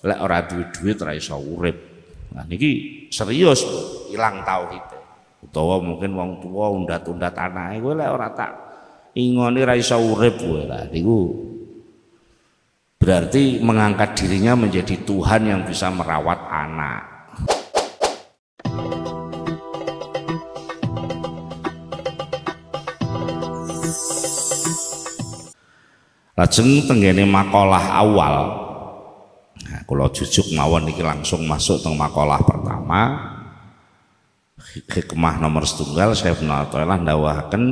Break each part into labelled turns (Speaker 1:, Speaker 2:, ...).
Speaker 1: lek ora duwe duit ora iso urip. Nah niki serius ilang tauhid. Utawa mungkin wong tua undat-undat anake kowe lek ora tak ingoni ra iso urip kowe lah niku berarti mengangkat dirinya menjadi Tuhan yang bisa merawat anak. Lajeng tenggene makalah awal, nah, kula jujuk mawon iki langsung masuk teng makalah pertama. Hikmah nomor setunggal Syekh Ibnu Athaillah ndawahaken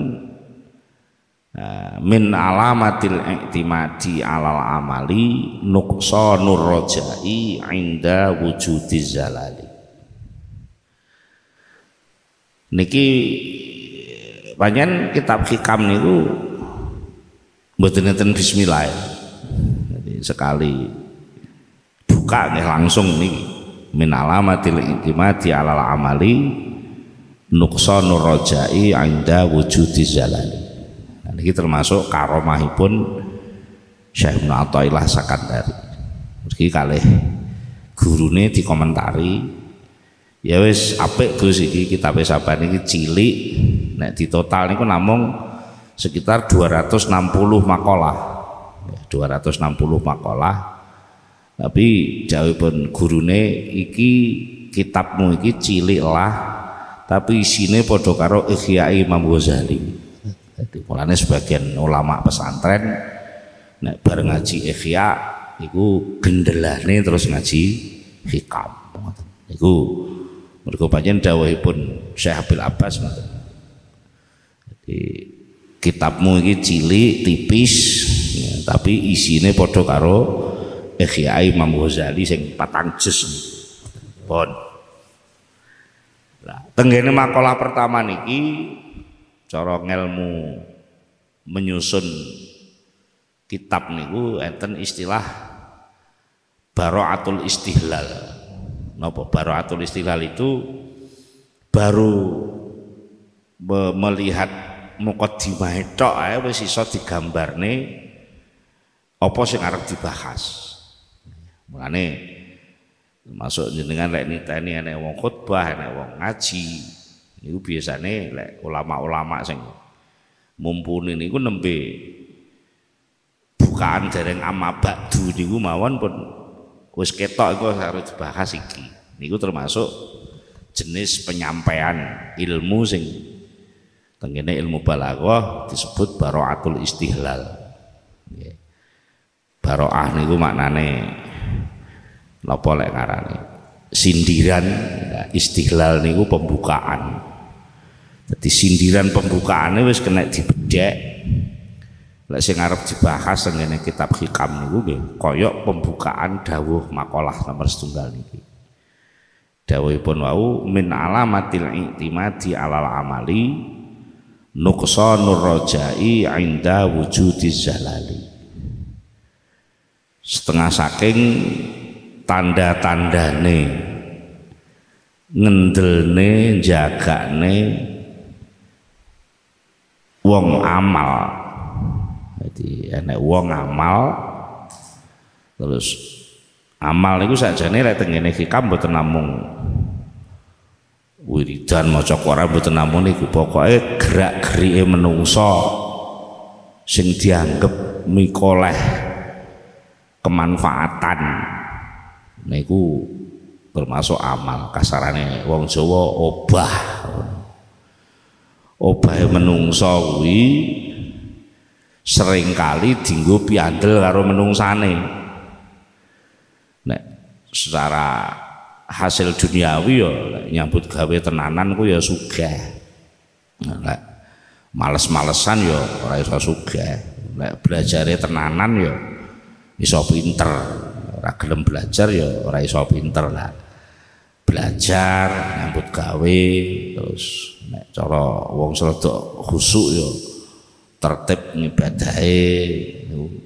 Speaker 1: min alamatil i'timadi alal amali nuqsanur rajai inda wujudiz zalali. Niki panjen kitab hikam niku mboten enten bismillah. Jadi sekali buka nih langsung niki min alamatil i'timadi alal amali nuqsanur rajai inda wujudiz zalali. Nah, ini termasuk karomahipun Syekh Ibnu Athaillah Sakandari. Mesti kalih gurune dikomentari, ya wis apik Gus iki kitabe saban iki cilik, nek ditotal niku namung sekitar 260 makalah. 260 makalah. Tapi jawabipun gurune iki kitabmu iki cilik lah, tapi isine padha karo Ihya Imam Ghazali. Jadi mulane sebagian ulama pesantren nek bareng ngaji Ihya iku gendelane terus ngaji hikam. Iku mergo pancen dawuhipun Syekh Abil Abbas ngoten. Jadi kitabmu iki cilik tipis ya, tapi isine padha karo Ihya Imam Ghazali sing 4 juz. Pun tenggene makalah pertama niki cara ngelmu menyusun kitab niku enten istilah bara'atul istihlal. Napa bara'atul istihlal itu baru melihat muqaddimah tok ae wis iso digambarne apa sing arep dibahas. Mulane masuk jenengan lek niteni enek wong khutbah, enek wong ngaji, niku biasane lek ulama-ulama sing mumpuni niku nembe bukaan dereng amma ba'du niku mawon pun wis ketok iku harus dibahas iki. Niku termasuk jenis penyampaian ilmu sing tengene ilmu balaghah disebut bara'atul istihlal. Nggih. Bara'ah niku maknane napa lek ngarane sindiran, ya, istihlal niku pembukaan. Jadi sindiran pembukaane wis kena dibedhek. Lek sing arep dibahas tengene kitab hikam niku nggih kaya pembukaan dawuh makalah nomor setunggal niki. Dawuhipun wau min alamatil i'timadi alal amali nuqsanur rajai inda wujudiz zalali. Setengah saking tanda-tandane ngendelne jagane wong amal. Jadi enek wong amal terus amal niku sakjane lek tengene hikam mboten namung wiridan maca Quran mboten namung niku pokoke gerak-gerike menungso sing dianggep mikoleh kemanfaatan niku termasuk amal. Kasarane wong Jawa obahe menungso kuwi seringkali dienggo piandel karo menungsane. Nek secara hasil duniawi ya nyambut gawe tenanan ku ya sugih. Nek males-malesan ya ora iso sugih. Nek belajare tenanan ya iso pinter. Ora gelem belajar ya ora iso pinter lah. Belajar nyambut gawe terus nek cara wong serodok khusuk ya tertib ngibadahe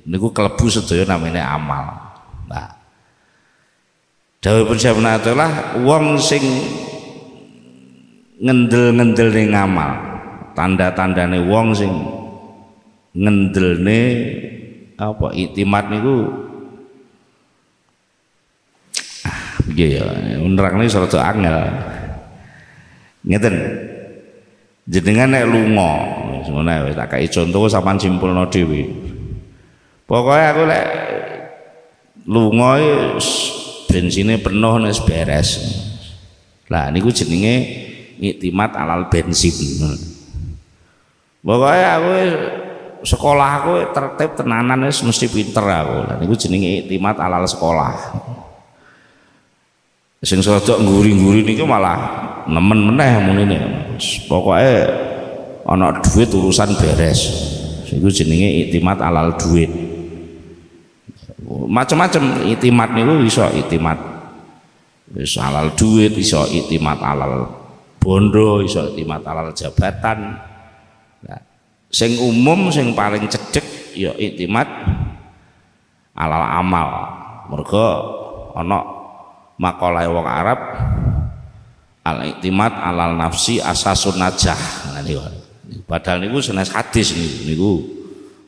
Speaker 1: niku klebu sedaya namine amal. Nah, dawuhipun Syekh Ibnu Athaillah wong sing ngendel-ngendel ning amal, tanda-tandane wong sing ngendelne apa iktimat niku Nggih ya, nerangne rada angel. Ngeten. Jenengan nek lunga, ngono wis tak kei contoh sampean simpulno dhewe. Pokoke aku lek lunga bensine penuh wis beres. Lah niku jenenge iktimat alal bensin. Pokoke aku sekolah aku tertib tenanan wis mesti pinter aku. Lah niku jenenge iktimat alal sekolah. Sing rada ngguri-ngguri niku malah nemen meneh munine. Pokoke ana duit urusan beres. Iku jenenge iktimat alal duit. Macam-macam iktimat niku iso iktimat wis alal duit, iso iktimat alal bondo, iso iktimat alal jabatan. Nah, sing umum sing paling cedhek ya iktimat alal amal. Mergo ana makalah wong Arab al-iktimat alal nafsi asasun najah. Nah niku. Padahal niku senes hadis niku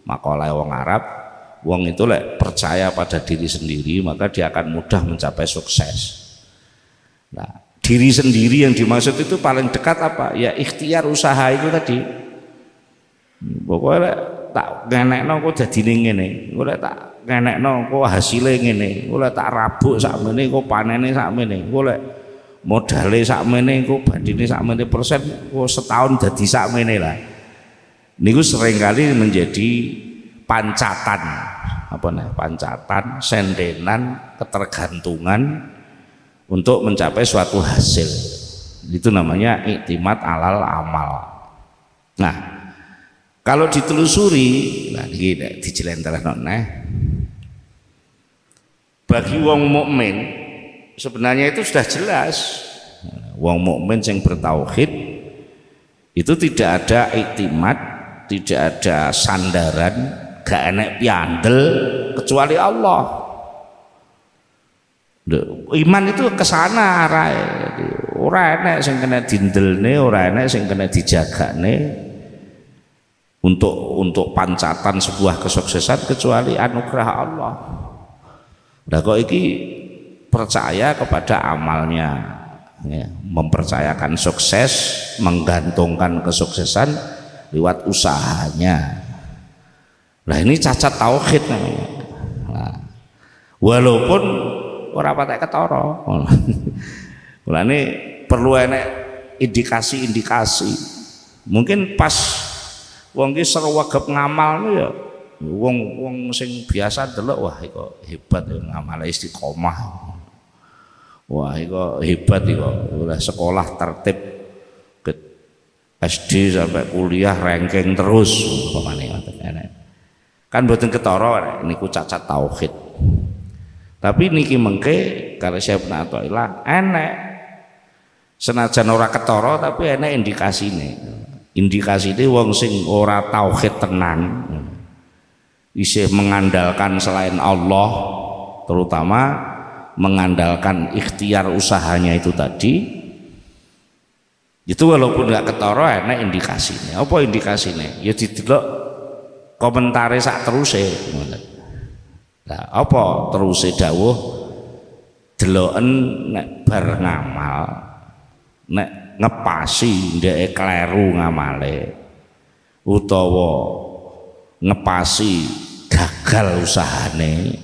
Speaker 1: makalah wong Arab, wong itu lek percaya pada diri sendiri maka dia akan mudah mencapai sukses. Nah, diri sendiri yang dimaksud itu paling dekat apa? Ya ikhtiar usaha itu tadi. Pokoknya lek tak ngenekno kok dadine ngene, lek tak ngenekno kok hasile ngene, lek tak rabuk sakmene kok panene sakmene, lek modale sakmene kok bandine sakmene persen kok setahun dadi sakmene lah. Niku seringkali menjadi pancatan, apa nah, pancatan, sendenan, ketergantungan untuk mencapai suatu hasil. Itu namanya iktimat alal amal. Nah, kalau ditelusuri, nah ini dijelentarno neh. Bagi wong mukmin sebenarnya itu sudah jelas. Wong mukmin yang bertauhid itu tidak ada iktimat, tidak ada sandaran, gak enek piandel kecuali Allah. Iman itu kesana arahe. Ora enek sing kena dindelne, ora enek sing kena dijagane untuk pancatan sebuah kesuksesan kecuali anugerah Allah. Nah kok iki percaya kepada amalnya, ya, mempercayakan sukses, menggantungkan kesuksesan lewat usahanya. Nah ini cacat tauhid namanya. Nah, walaupun ora patek ketara. Mulane perlu enek indikasi-indikasi. Mungkin pas wong ki srewegep ngamal ya wong sing biasa delok wah iku hebat ya ngamale istiqomah. Wah iku hebat iku oleh sekolah tertib ke SD sampai kuliah ranking terus umpamane ngoten enek. Kan mboten ketara niku cacat tauhid. Tapi niki mengke kalau Syekh Ibnu Athaillah enek senajan ora ketara tapi enek indikasine. Indikasine wong sing ora tauhid tenan isih mengandalkan selain Allah, terutama mengandalkan ikhtiar usahanya itu tadi, itu walaupun nggak ketara enek indikasinya. Apa indikasinya? Ya didelok komentare sak teruse. Nah, apa teruse dawuh deloken nek bar ngamal, nek ngepasi ndeke kleru ngamale utawa ngepasi gagal usahane,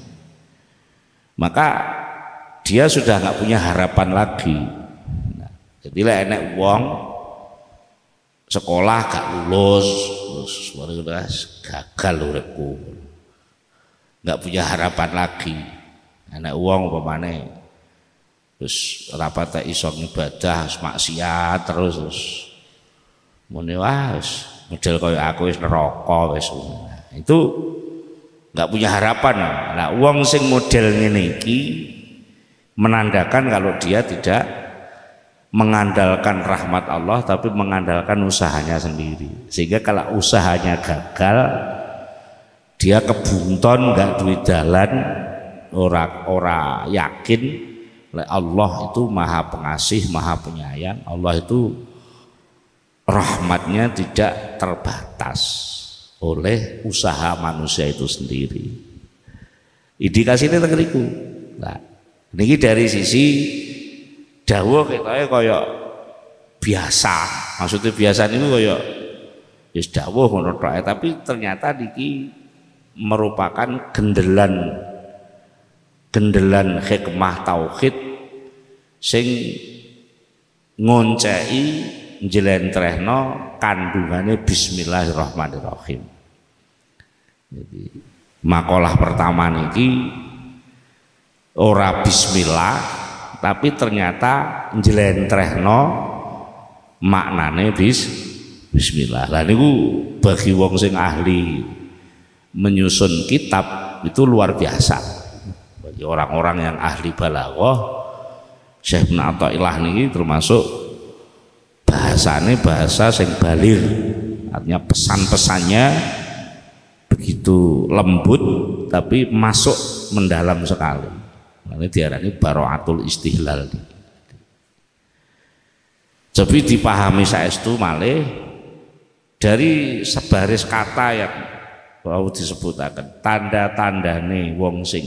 Speaker 1: maka dia sudah nggak punya harapan lagi. Nah, jadi lah enek wong sekolah gak lulus, gagal uripku, nggak punya harapan lagi. Enek wong umpamane terus rapat iso ibadah, maksiat terus muni wis model kaya aku wis neraka wis. Itu nggak punya harapan. Nah, wong sing model ngene iki menandakan kalau dia tidak mengandalkan rahmat Allah tapi mengandalkan usahanya sendiri. Sehingga kalau usahanya gagal, dia kebunton, nggak duit jalan, ora yakin Allah itu maha pengasih, maha penyayang. Allah itu rahmatnya tidak terbatas oleh usaha manusia itu sendiri. Indikasinya tengeriku. Nah, Niki dari sisi dawuh ketoke kaya biasa. Maksudnya biasa niku kaya wis dawuh ngono tok, tapi ternyata niki merupakan gendelan hikmah tauhid sing ngonceki njlentrehno kandungane bismillahirrahmanirrahim. Jadi makalah pertama niki ora bismillah tapi ternyata njlentrehno maknane bismillah. Lah niku bagi wong sing ahli menyusun kitab itu luar biasa. Bagi orang-orang yang ahli balaghah, Syekh Ibnu Athaillah niki termasuk bahasane bahasa sing balir. Artinya pesan-pesannya begitu lembut tapi masuk mendalam sekali. Ini diarani Baraatul Istihlal. Jadi dipahami saestu malih dari sebaris kata yang mau disebutaken tanda-tandane wong sing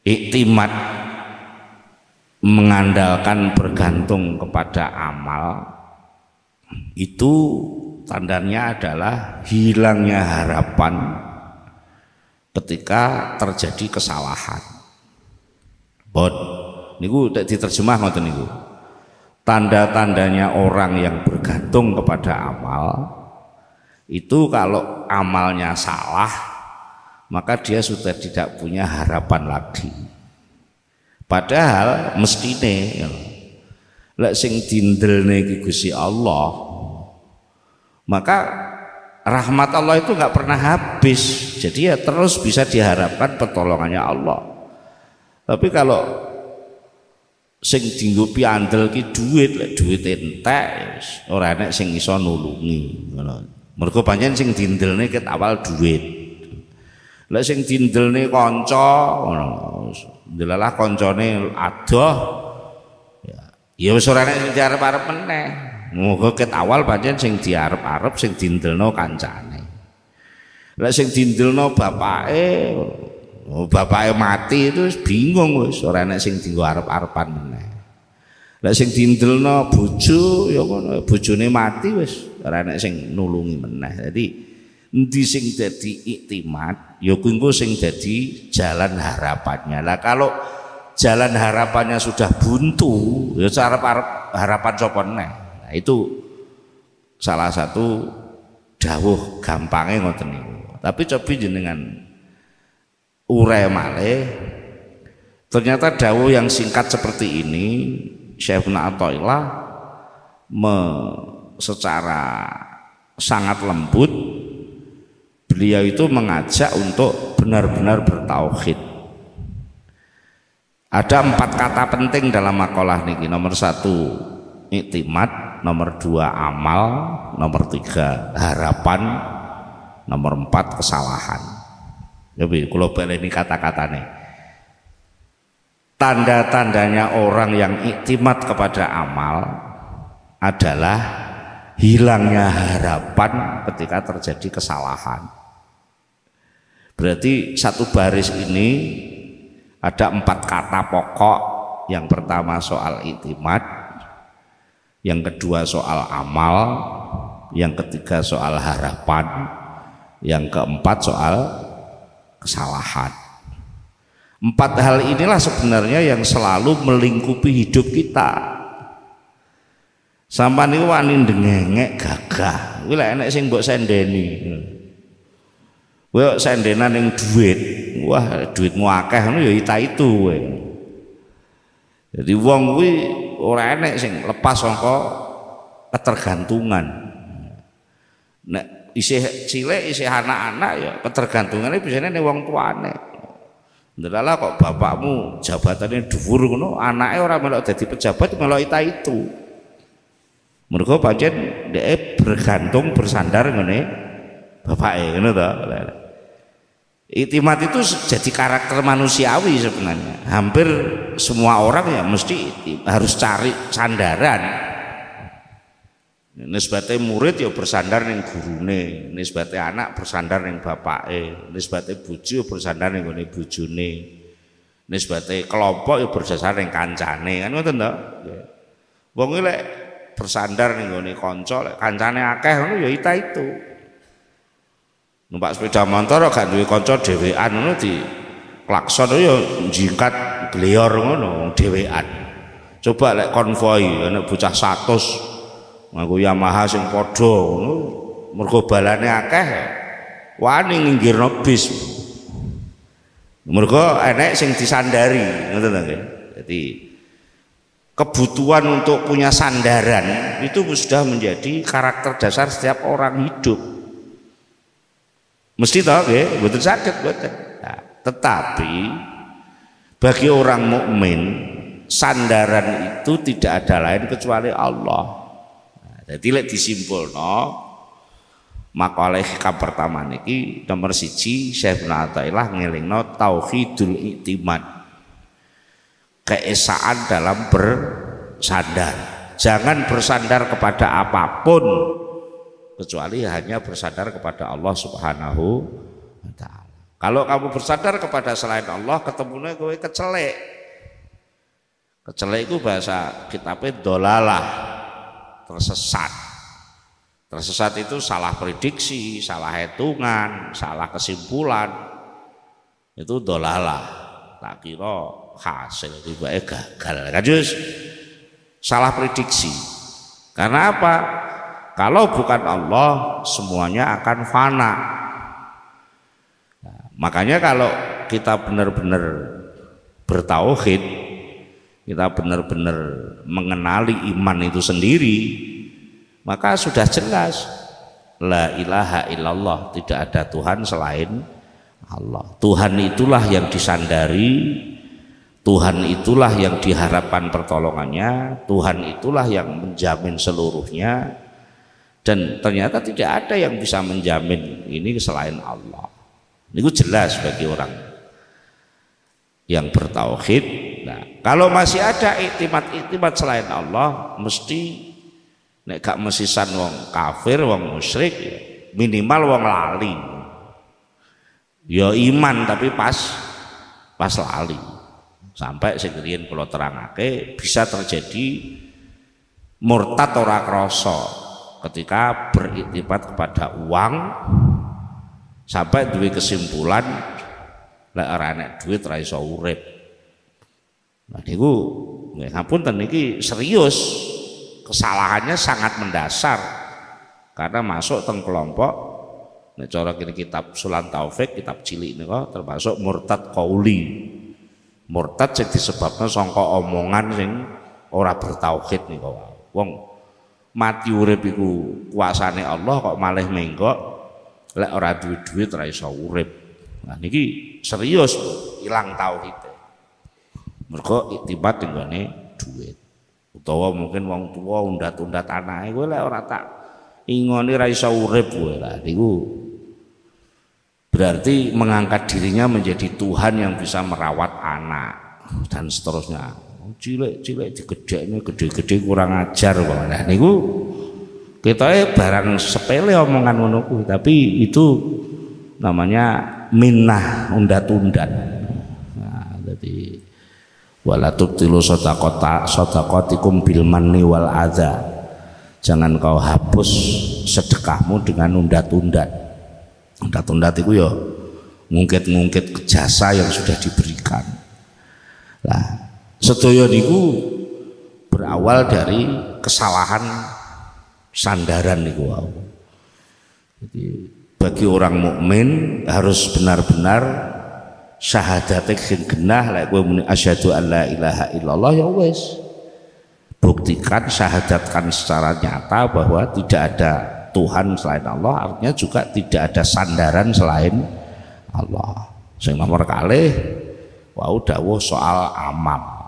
Speaker 1: iktimat mengandalkan bergantung kepada amal, itu tandanya adalah hilangnya harapan ketika terjadi kesalahan. Bod niku diterjemah ngoten niku. Tanda-tandanya orang yang bergantung kepada amal itu kalau amalnya salah maka dia sudah tidak punya harapan lagi. Padahal mestine lek sing dindelne iki Gusti Allah, maka rahmat Allah itu nggak pernah habis. Jadi ya terus bisa diharapkan pertolongannya Allah. Tapi kalau sing dienggo piandel ki duit, lek duit entek ora enek sing iso nulungi ngono. Mergo pancen sing dindelne ket awal duit. Lek sing dindelne kanca ngono. Delalah kancane adoh ya wis ora enek sing diarep-arep meneh. Moga ket awal pancen sing diarep-arep sing dindelno kancane. Lek sing dindelno bapake, bapake mati itu bingung wis ora enek sing dienggo arep-arepan meneh. Lek sing dindelno bojo ya ngono, bojone mati wis ora enek sing nulungi meneh. Jadi endi sing dadi iktimat ya kuwi engko sing dadi jalan harapannya. Lah kalau jalan harapannya sudah buntu ya arep-arep harapan sapa meneh. Itu salah satu dawuh gampangnya ngoten niku. Tapi coba jenengan urai malih, ternyata dawuh yang singkat seperti ini Syekh Ibnu Athaillah secara sangat lembut beliau itu mengajak untuk benar-benar bertauhid. Ada 4 kata penting dalam makalah niki. Nomor 1 iktimat, nomor 2 amal, nomor 3 harapan, nomor 4 kesalahan. Jadi kalau baleni kata-katanya, tanda-tandanya orang yang iktimat kepada amal adalah hilangnya harapan ketika terjadi kesalahan. Berarti satu baris ini ada 4 kata pokok. Yang pertama soal iktimat, yang kedua soal amal, yang ketiga soal harapan, yang keempat soal kesalahan. 4 hal inilah sebenarnya yang selalu melingkupi hidup kita. Sampai niku wani ndengengek gagah, kuwi lek enek sing mbok sendeni. Kowe sendenan ning duit, wah duitmu akeh ngono ya itu kowe. Jadi wong kuwi ora enek sing lepas saka ketergantungan. Nek isih cilik isih anak-anak ya ketergantungane biasanya ning wong tuane. Ndelalah kok bapakmu jabatannya dhuwur ngono, anake ora melok dadi pejabat melok itu. Mergo pancen dhek bergantung bersandar ngene bapake ngono to. Iktimat itu jadi karakter manusiawi sebenarnya. Hampir semua orang ya mesti harus cari sandaran. Nisbate murid ya bersandar ning gurune, nisbate anak bersandar ning bapake, nisbate bojo bersandar ning gone bojone, nisbate kelompok ya berdasar ning kancane kan ngoten to. Wong lek bersandar ning gone kanca lek kancane akeh ngono ya itu. Numpak sepeda motor gak duwe kanca dhewean ngono di klakson ya jingkat gleor ngono dhewean. Coba lek konvoi ana bocah 100 nganggo Yamaha sing padha ngono mergo balane akeh wani nginggirno bis. Mergo enek sing disandari ngoten to nggih. Jadi kebutuhan untuk punya sandaran itu sudah menjadi karakter dasar setiap orang hidup. Mesti tahu nggih, mboten saged mboten. Nah, tetapi bagi orang mukmin sandaran itu tidak ada lain kecuali Allah. Nah, jadi lek disimpulno makalah hikam pertama niki nomor 1 Syekh Ibnu Athaillah ngelingno tauhidul i'timad, keesaan dalam bersandar. Jangan bersandar kepada apapun kecuali hanya bersandar kepada Allah Subhanahu wa taala. Kalau kamu bersandar kepada selain Allah ketemunya kowe kecelek. Kecelek itu bahasa kitabnya dolalah, tersesat. Tersesat itu salah prediksi, salah hitungan, salah kesimpulan. Itu dolalah. Tak kira hasil tiba-tiba gagal. Kajus salah prediksi. Karena apa? Kalau bukan Allah semuanya akan fana. Nah, makanya kalau kita benar-benar bertauhid, kita benar-benar mengenali iman itu sendiri, maka sudah jelas la ilaha illallah, tidak ada Tuhan selain Allah. Tuhan itulah yang disandari, Tuhan itulah yang diharapkan pertolongannya, Tuhan itulah yang menjamin seluruhnya, dan ternyata tidak ada yang bisa menjamin ini selain Allah. Ini jelas bagi orang yang bertauhid. Nah, kalau masih ada iktimat selain Allah, mesti nek gak mesisan wong kafir, wong musyrik, minimal wong lali. Ya iman tapi pas lali. Sampai sing riyen kula terangake bisa terjadi murtad ora krasa ketika beriktimat kepada uang sampai duwe kesimpulan lek ora enek duit ora iso urip. Nah niku nggih ngapunten niki serius, kesalahannya sangat mendasar karena masuk teng kelompok nek cara kene kitab Sulan Taufik, kitab cilik nika termasuk murtad qauli. Murtad sing disebabna sangka omongan sing ora bertauhid nika. Wong mati urip iku kuasane Allah kok malih menggok lek ora duwe duit ora iso urip. Nah niki serius ilang tauhid. Mergo iktibat nggone duit. Utawa mungkin wong tua undat-undat anake kowe lek ora tak ingoni ra iso urip kowe lah niku berarti mengangkat dirinya menjadi Tuhan yang bisa merawat anak dan seterusnya. Cilik-cilik digedhekne gede-gede kurang ajar kok. Nah niku ketoke barang sepele omongan ngono kuwi, tapi itu namanya minnah undat-undat. Nah, jadi wala tubtilu shadaqatikum bil manni wal adza. Jangan kau hapus sedekahmu dengan undat-undat. Undat-undat itu ya ngungkit-ngungkit jasa yang sudah diberikan. Lah sedaya niku berawal dari kesalahan sandaran niku wau. Jadi bagi orang mukmin harus benar-benar syahadatek sing genah lek kowe muni asyhadu an la ilaha illallah ya wis. Buktikan, syahadatkan secara nyata bahwa tidak ada Tuhan selain Allah, artinya juga tidak ada sandaran selain Allah. Sing nomor kalih wau dawuh soal amal.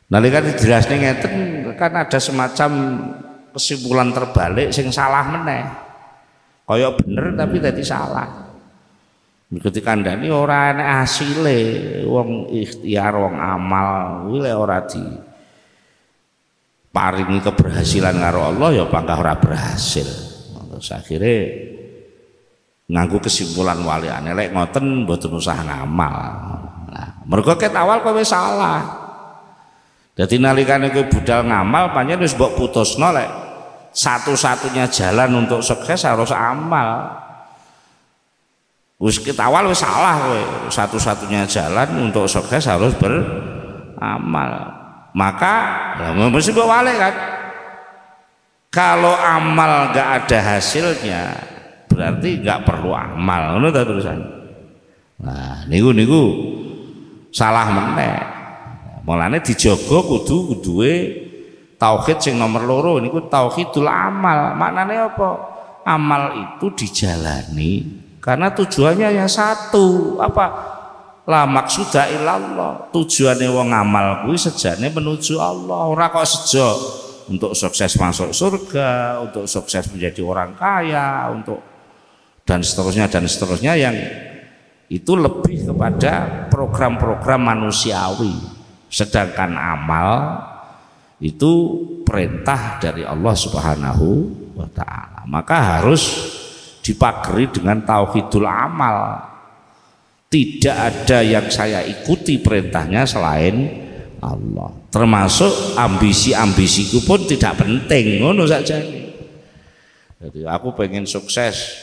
Speaker 1: Nalika dijelasne ngeten kan ada semacam kesimpulan terbalik sing salah meneh. Kaya bener tapi dadi salah. Ketika kandhani ora enek asile, wong ikhtiar, wong amal kuwi lek ora di paringi keberhasilan karo Allah ya panggah ora berhasil. Terus akhirnya nganggo kesimpulan waliane lek ngoten mboten usah ngamal. Nah, mergo ket awal kowe salah. Dadi nalikane kowe budal ngamal pancen wis mbok putusno lek satu-satunya jalan untuk sukses harus amal. Wis ket awal wis salah kowe. Satu-satunya jalan untuk sukses harus beramal. Maka mesti mbok wale kan. Kalau amal gak ada hasilnya berarti gak perlu amal. Ngono ta tulisan. Nah, niku salah meneh. Mulane dijaga kudu duwe tauhid sing nomor loro niku tauhidul amal. Maknane apa? Amal itu dijalani karena tujuannya yang satu. Apa? La maksuda illallah. Tujuane wong amal kuwi sejane menuju Allah. Ora kok sejo untuk sukses masuk surga, untuk sukses menjadi orang kaya, untuk dan seterusnya yang itu lebih kepada program-program manusiawi. Sedangkan amal itu perintah dari Allah Subhanahu wa taala. Maka harus dipagari dengan tauhidul amal. Tidak ada yang saya ikuti perintahnya selain Allah. Termasuk ambisi-ambisiku pun tidak penting, ngono saja. Jadi aku pengen sukses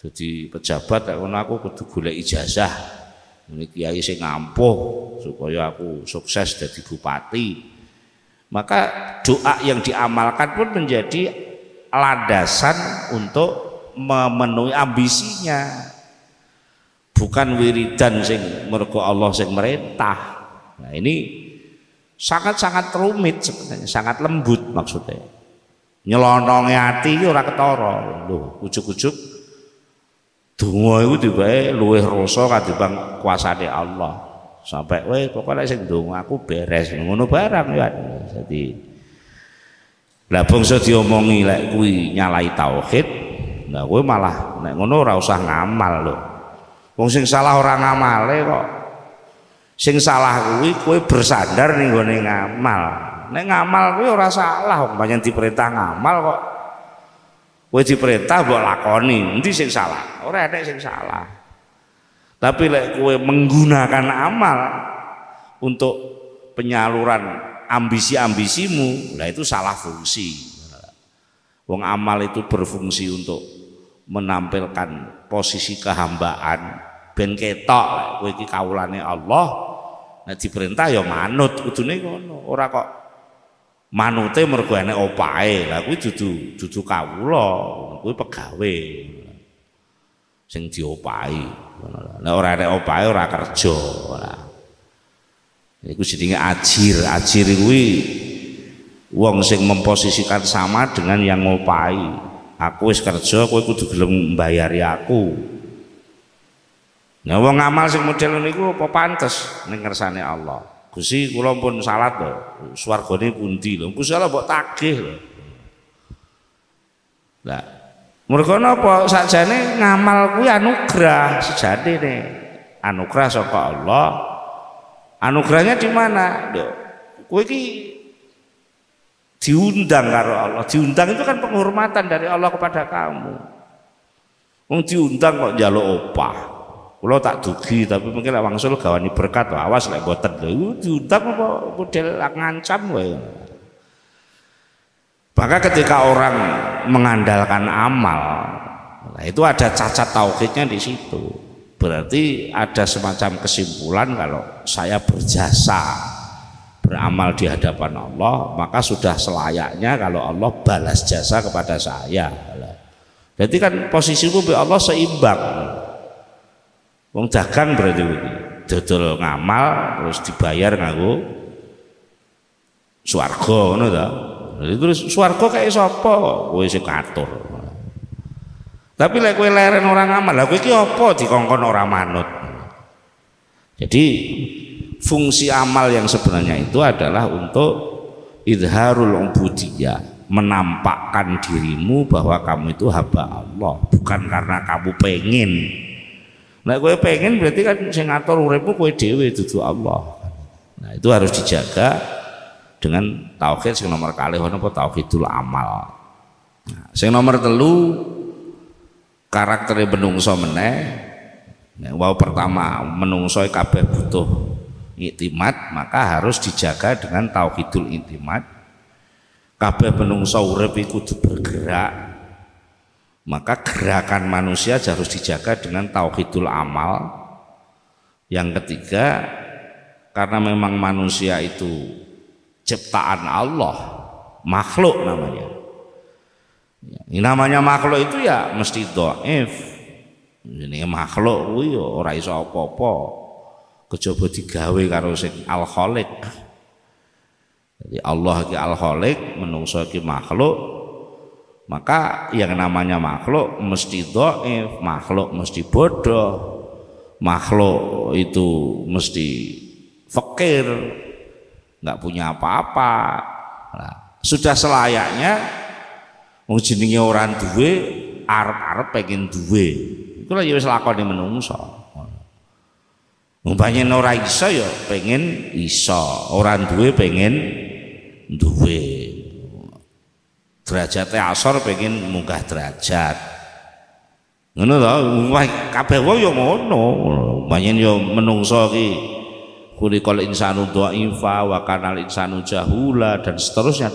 Speaker 1: jadi pejabat, aku kudu golek ijazah. Ini kiai sing ngampuh supaya aku sukses jadi bupati. Maka doa yang diamalkan pun menjadi landasan untuk memenuhi ambisinya. Bukan wiridan sing mergo Allah sing merintah. Nah, ini sangat-sangat rumit sebenarnya, sangat lembut maksudnya. Nyelononge ati iki ora ketara. Lho, ujug-ujug donga iku tibae luwih rasa katimbang kuasane Allah. Sampai weh pokoke sing ndonga aku beres ngono barang ya. Jadi lah bangsa diomongi lek kuwi nyalai tauhid, nah kowe malah nek ngono ora usah ngamal lho. Wong sing salah ora ngamale kok. Sing salah kuwi kowe bersandar ning gone ngamal. Nek ngamal kuwi ora salah, pancen diperintah ngamal kok. Kowe diperintah mbok lakoni, endi sing salah? Ora ada sing salah. Tapi lek kowe menggunakan amal untuk penyaluran ambisi-ambisimu, lah itu salah fungsi. Wong amal itu berfungsi untuk menampilkan posisi kehambaan ben ketok kowe iki kawulane Allah. Nek diperintah ya manut, kudune ngono. Ora kok manute mergo enek opahe. Lah kuwi dudu kawula, kuwi pegawe sing diopahi. Nek ora enek opahe ora kerja, ora. Iku jenenge ajir. Ajir kuwi wong sing memposisikan sama dengan yang ngopahi. Aku wis kerja, kowe kudu gelem mbayari aku. Nah wong ngamal sing model niku apa pantes ning ngersane Allah. Gusti kula pun salat lho, swargane pundi lho. Gusti Allah mbok tagih lho. Lah mergo napa sakjane ngamal kuwi anugerah sejatine. Anugerah saka Allah. Anugerahnya di mana? Lho, kowe iki diundang karo Allah. Diundang itu kan penghormatan dari Allah kepada kamu. Wong diundang kok njaluk opah. Kula tak dugi tapi mungkin lek wangsul gawani berkat awas lek boten lho diundang apa model ngancam wae. Maka ketika orang mengandalkan amal, nah itu ada cacat tauhidnya di situ. Berarti ada semacam kesimpulan kalau saya berjasa beramal di hadapan Allah, maka sudah selayaknya kalau Allah balas jasa kepada saya. Berarti kan posisiku be Allah seimbang. Wong dagang berarti dodol ngamal terus dibayar nganggo swarga ngono ta. Terus swarga kayak sapa? Kowe sing ngatur. Tapi lek kowe leren orang ngamal, lha kowe iki apa dikongkon ora manut. Jadi fungsi amal yang sebenarnya itu adalah untuk idharul ubudiyah, menampakkan dirimu bahwa kamu itu hamba Allah, bukan karena kamu pengen. Nah, kowe pengen berarti kan sing ngatur uripmu kowe dhewe dudu Allah. Nah, itu harus dijaga dengan tauhid sing nomor kalih napa tauhidul amal. Nah, sing nomor 3 karaktere menungso meneh. Nah, wau pertama menungso kabeh butuh iktimat, maka harus dijaga dengan tauhidul iktimat. Kabeh menungso urip iku kudu bergerak, maka gerakan manusia harus dijaga dengan tauhidul amal. Yang ketiga, karena memang manusia itu ciptaan Allah, makhluk namanya. Ini namanya makhluk itu ya mesti dhaif. Ini makhluk kuwi ora iso apa-apa, kejaba digawe karo sing Al-Khaliq. Jadi Allah ki Al-Khaliq, menungso ki makhluk. Maka yang namanya makhluk mesti dhaif, makhluk mesti bodoh, makhluk itu mesti fakir, nggak punya apa-apa. Nah, sudah selayaknya wong jenenge orang duwe arep-arep pengen duwe. Iku lha ya wis lakone menungso. Umpamane ora iso ya pengen iso, orang duwe pengen duwe. Derajate asor pengen munggah derajat. Ngono to, kabeh wong ya ngono. Umpamane ya menungso ki kulikal insanu dhaifa wa kanal insanu jahula dan seterusnya.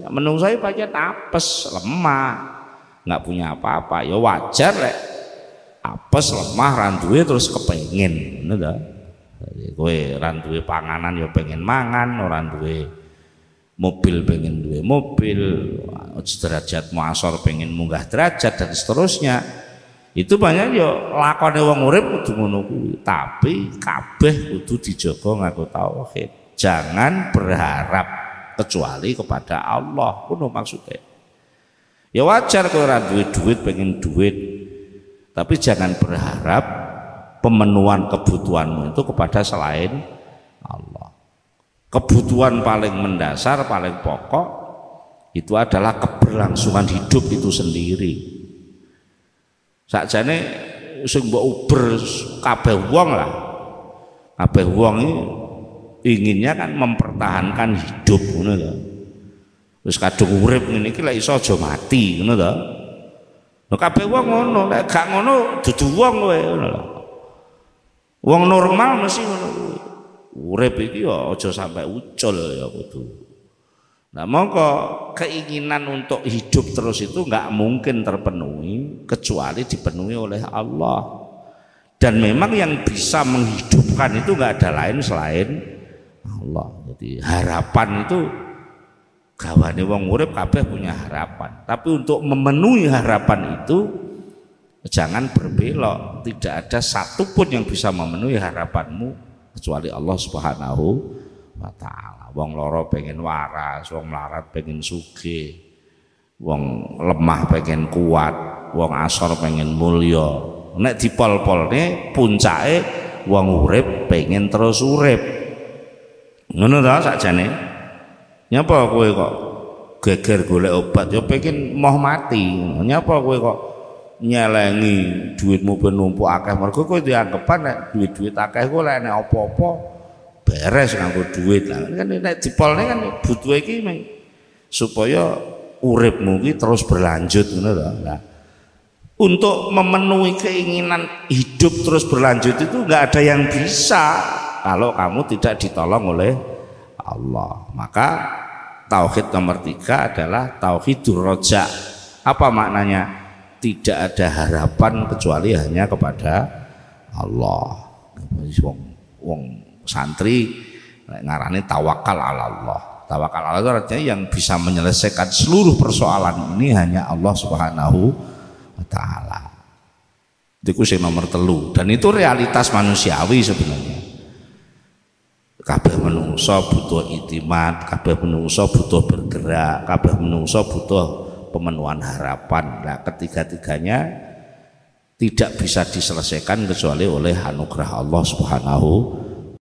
Speaker 1: Menungso iki pancen apes, lemah, nggak punya apa-apa. Ya wajar lek apes, lemah, ra duwe terus kepengin, ngono to. Kowe ra duwe panganan ya pengen mangan, ora duwe mobil pengen duwe mobil, derajat muasor pengen munggah derajat dan seterusnya. Itu banyak yo lakone wong urip kudu ngono kuwi, tapi kabeh kudu dijaga nganggo tauhid. Jangan berharap kecuali kepada Allah, ngono maksudnya. Ya wajar kowe ora duwe duit pengen duit, tapi jangan berharap pemenuhan kebutuhanmu itu kepada selain Allah. Kebutuhan paling mendasar, paling pokok itu adalah keberlangsungan hidup itu sendiri. Sakjane sing mbok uber kabeh wong lah. Kabeh wong inginnya kan mempertahankan hidup ngono lho. Wis kadung urip ngene iki lek iso aja mati ngono to. Lho kabeh wong ngono, lek gak ngono dudu wong kowe ngono lho. Wong normal mesti ngono kuwi. Urip iki ya aja sampai ucul ya kudu. Nah, mongko keinginan untuk hidup terus itu nggak mungkin terpenuhi kecuali dipenuhi oleh Allah. Dan memang yang bisa menghidupkan itu nggak ada lain selain Allah. Jadi harapan itu gawane wong urip kabeh punya harapan. Tapi untuk memenuhi harapan itu jangan berbelok. Tidak ada satupun yang bisa memenuhi harapanmu kecuali Allah Subhanahu wa ta'ala. Wong loro pengen waras, wong melarat pengen sugih, wong lemah pengen kuat, wong asor pengen mulya. Nek dipol-polne puncake wong urip pengen terus urip. Ngono ta sakjane. Nyapa kowe kok geger golek obat ya pengen moh mati. Nyapa kowe kok nyelengi duitmu ben numpuk akeh mergo kowe dianggepan nek duit-duit akeh kowe lek nek apa-apa beres nganggo duit. Lah kan nek dipolne kan butuhe iki supaya uripmu iki terus berlanjut ngono to. Nah, untuk memenuhi keinginan hidup terus berlanjut itu enggak ada yang bisa kalau kamu tidak ditolong oleh Allah. Maka tauhid nomor 3 adalah tauhidur roja. Apa maknanya? Tidak ada harapan kecuali hanya kepada Allah. Wong santri ngarani tawakal ala Allah. Tawakal ala Allah artinya yang bisa menyelesaikan seluruh persoalan ini hanya Allah Subhanahu wa ta'ala. Itu sing nomor 3 dan itu realitas manusiawi sebenarnya. Kabeh menungso butuh iktimat, kabeh menungso butuh bergerak, kabeh menungso butuh pemenuhan harapan. Nah, ketiga-tiganya tidak bisa diselesaikan kecuali oleh anugerah Allah Subhanahu